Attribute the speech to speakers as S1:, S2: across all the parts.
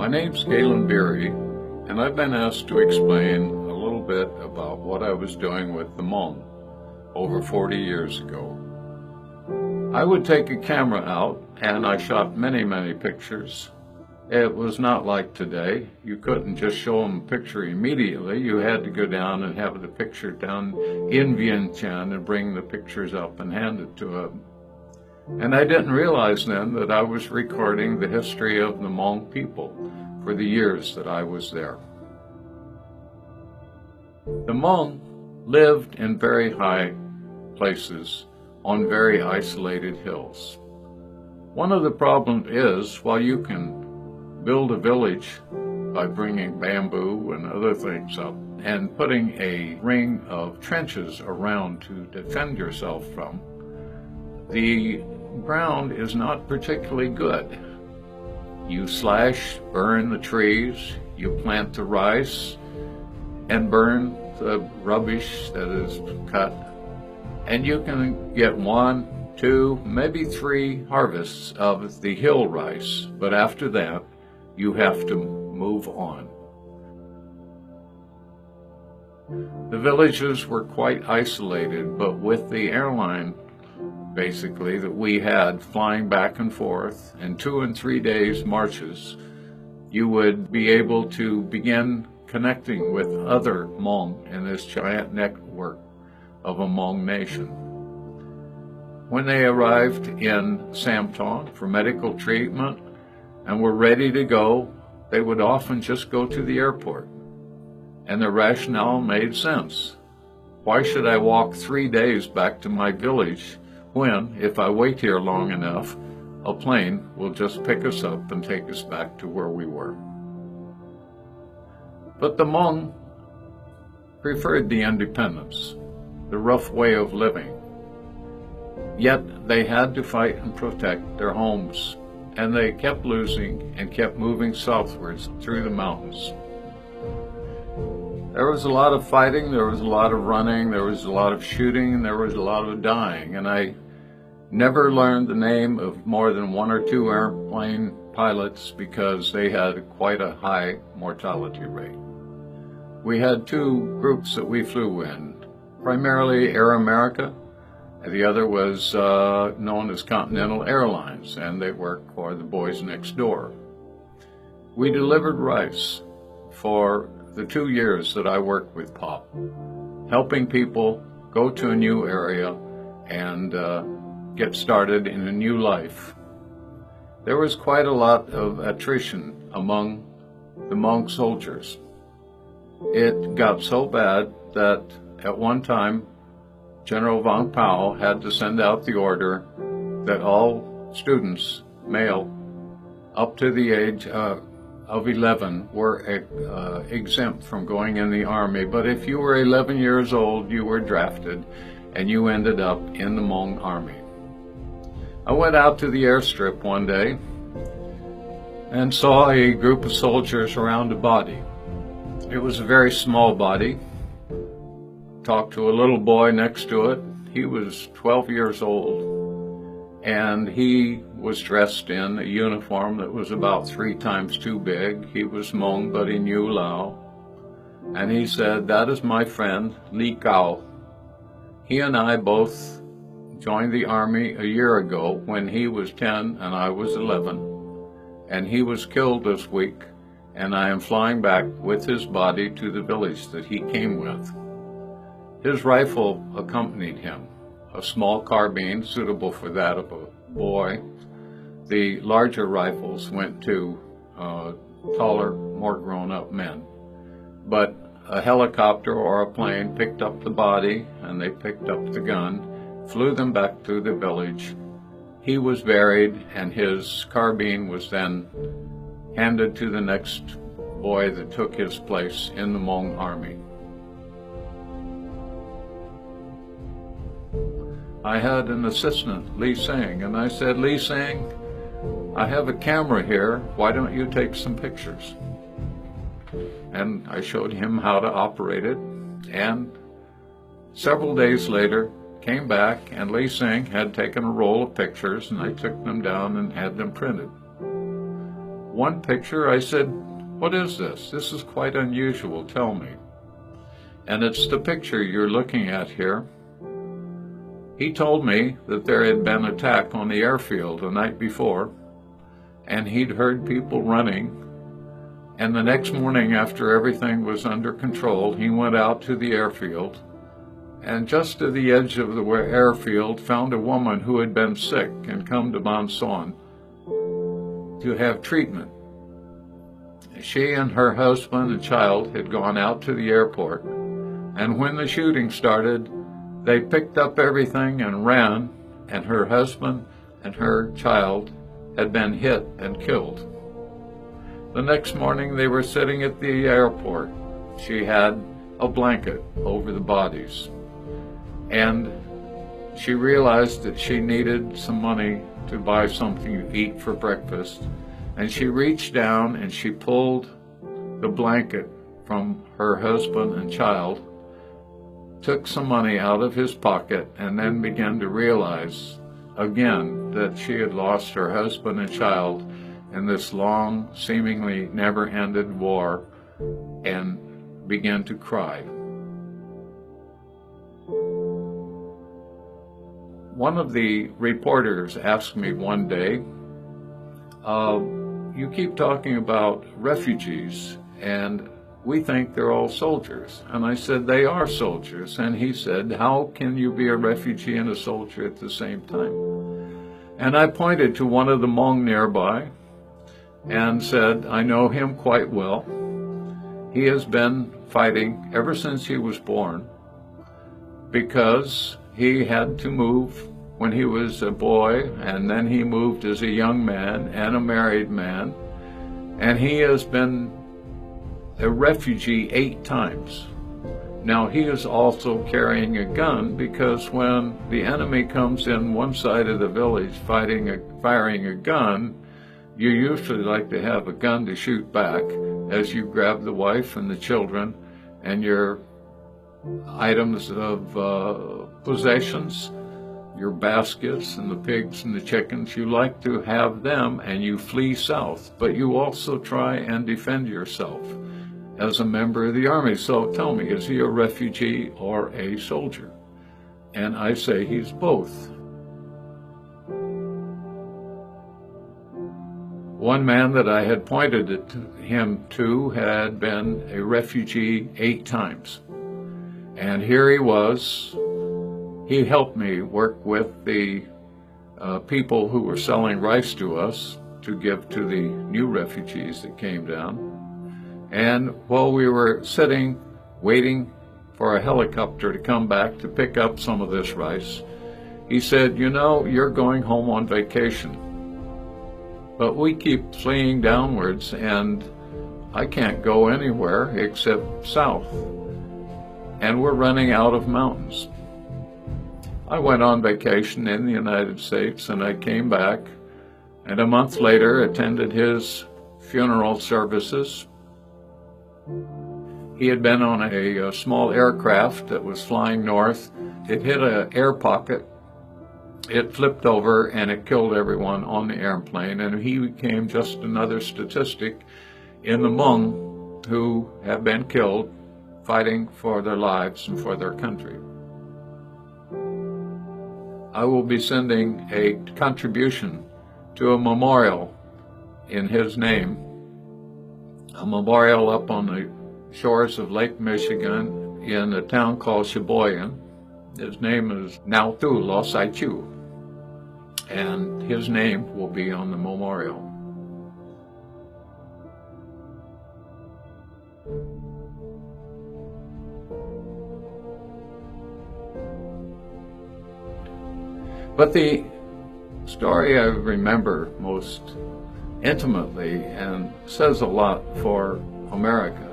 S1: My name's Galen Beery, and I've been asked to explain a little bit about what I was doing with the Hmong over 40 years ago. I would take a camera out, and I shot many pictures. It was not like today. You couldn't just show them a picture immediately. You had to go down and have the picture down in Vientiane and bring the pictures up and hand it to them. And I didn't realize then that I was recording the history of the Hmong people for the years that I was there. The Hmong lived in very high places on very isolated hills. One of the problems is, while you can build a village by bringing bamboo and other things up and putting a ring of trenches around to defend yourself from, the ground is not particularly good. You slash, burn the trees, you plant the rice, and burn the rubbish that is cut, and you can get 1, 2, maybe 3 harvests of the hill rice, but after that, you have to move on. The villages were quite isolated, but with the airline basically that we had flying back and forth and 2 and 3 days marches, you would be able to begin connecting with other Hmong in this giant network of a Hmong nation. When they arrived in Samton for medical treatment and were ready to go, they would often just go to the airport. And the rationale made sense. Why should I walk 3 days back to my village when, if I wait here long enough, a plane will just pick us up and take us back to where we were? But the Hmong preferred the independence, the rough way of living. Yet they had to fight and protect their homes, and they kept losing and kept moving southwards through the mountains. There was a lot of fighting, there was a lot of running, there was a lot of shooting, and there was a lot of dying, and I never learned the name of more than 1 or 2 airplane pilots because they had quite a high mortality rate. We had 2 groups that we flew in, primarily Air America, and the other was known as Continental Airlines, and they worked for the boys next door. We delivered rice for the 2 years that I worked with Pop, helping people go to a new area and get started in a new life. There was quite a lot of attrition among the Hmong soldiers. It got so bad that at one time General Vang Pao had to send out the order that all students, male, up to the age of 11 were exempt from going in the army, but if you were 11 years old, you were drafted and you ended up in the Hmong army. I went out to the airstrip one day and saw a group of soldiers around a body. It was a very small body. Talked to a little boy next to it. He was 12 years old, and he was dressed in a uniform that was about 3 times too big. He was Hmong, but he knew Lao. And he said, "That is my friend, Li Gao. He and I both joined the army a year ago when he was 10 and I was 11. And he was killed this week, and I am flying back with his body to the village that he came with." His rifle accompanied him, a small carbine suitable for that of a boy. The larger rifles went to taller, more grown-up men. But a helicopter or a plane picked up the body, and they picked up the gun, flew them back to the village. He was buried, and his carbine was then handed to the next boy that took his place in the Hmong army. I had an assistant, Lee Sing, and I said, "Lee Sing, I have a camera here. Why don't you take some pictures?" And I showed him how to operate it, and several days later came back, and Lee Sing had taken a roll of pictures, and I took them down and had them printed. one picture, I said, "What is this? This is quite unusual, tell me." And it's the picture you're looking at here. He told me that there had been an attack on the airfield the night before, and he'd heard people running. And the next morning, after everything was under control, he went out to the airfield, and just to the edge of the airfield found a woman who had been sick and come to Monson to have treatment. She and her husband and child had gone out to the airport, and when the shooting started, they picked up everything and ran, and her husband and her child had been hit and killed. The next morning they were sitting at the airport. She had a blanket over the bodies, and she realized that she needed some money to buy something to eat for breakfast, and she reached down and she pulled the blanket from her husband and child, took some money out of his pocket, and then began to realize again that she had lost her husband and child in this long, seemingly never-ended war, and began to cry. One of the reporters asked me one day, "You keep talking about refugees, and we think they're all soldiers." And I said, "They are soldiers." And he said, "How can you be a refugee and a soldier at the same time?" And I pointed to one of the Hmong nearby and said, "I know him quite well. He has been fighting ever since he was born, because he had to move when he was a boy, and then he moved as a young man and a married man, and he has been a refugee 8 times. Now, he is also carrying a gun, because when the enemy comes in one side of the village firing a gun, you usually like to have a gun to shoot back as you grab the wife and the children and your items of possessions, your baskets and the pigs and the chickens. You like to have them and you flee south, but you also try and defend yourself as a member of the army. So tell me, is he a refugee or a soldier?" And I say he's both. One man that I had pointed him to had been a refugee 8 times. And here he was. He helped me work with the people who were selling rice to us to give to the new refugees that came down. And while we were sitting, waiting for a helicopter to come back to pick up some of this rice, he said, "You know, you're going home on vacation, but we keep fleeing downwards, and I can't go anywhere except south, and we're running out of mountains." I went on vacation in the United States, and I came back, and a month later attended his funeral services. He had been on a small aircraft that was flying north. It hit an air pocket. It flipped over and it killed everyone on the airplane, and he became just another statistic in the Hmong who have been killed fighting for their lives and for their country. I will be sending a contribution to a memorial in his name, a memorial up on the shores of Lake Michigan in a town called Sheboygan. His name is Nautu Losaichu, and his name will be on the memorial. But the story I remember most intimately and says a lot for America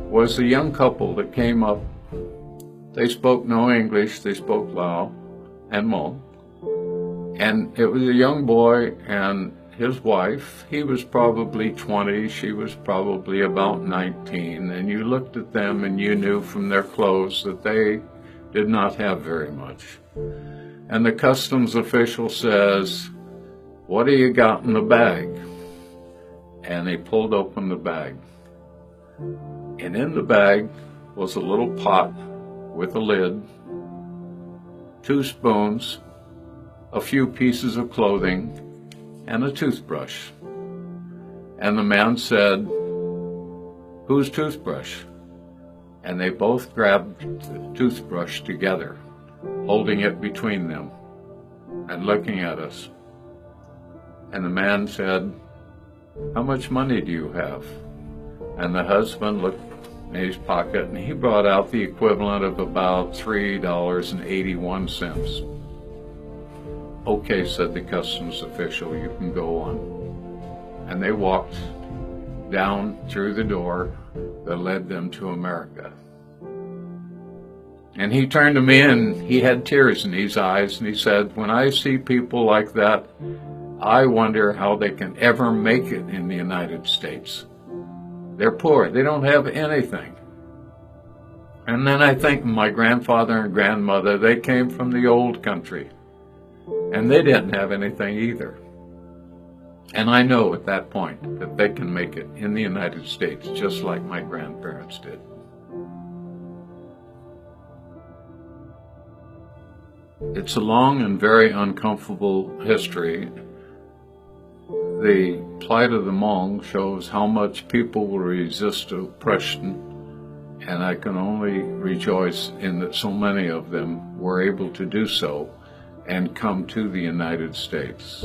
S1: was the young couple that came up. They spoke no English, they spoke Lao and Hmong. And it was a young boy and his wife. He was probably 20, she was probably about 19. And you looked at them and you knew from their clothes that they did not have very much. And the customs official says, "What do you got in the bag?" and they pulled open the bag. And in the bag was a little pot with a lid, 2 spoons, a few pieces of clothing, and a toothbrush. And the man said, "Whose toothbrush?" And they both grabbed the toothbrush together, holding it between them and looking at us. And the man said, "How much money do you have?" And the husband looked in his pocket, and he brought out the equivalent of about $3.81. "Okay," said the customs official, "you can go on." And they walked down through the door that led them to America. And he turned to me and he had tears in his eyes, and he said, "When I see people like that, I wonder how they can ever make it in the United States. They're poor, they don't have anything." And then I think my grandfather and grandmother, they came from the old country, and they didn't have anything either. And I know at that point that they can make it in the United States just like my grandparents did. It's a long and very uncomfortable history. The plight of the Hmong shows how much people will resist oppression, and I can only rejoice in that so many of them were able to do so and come to the United States.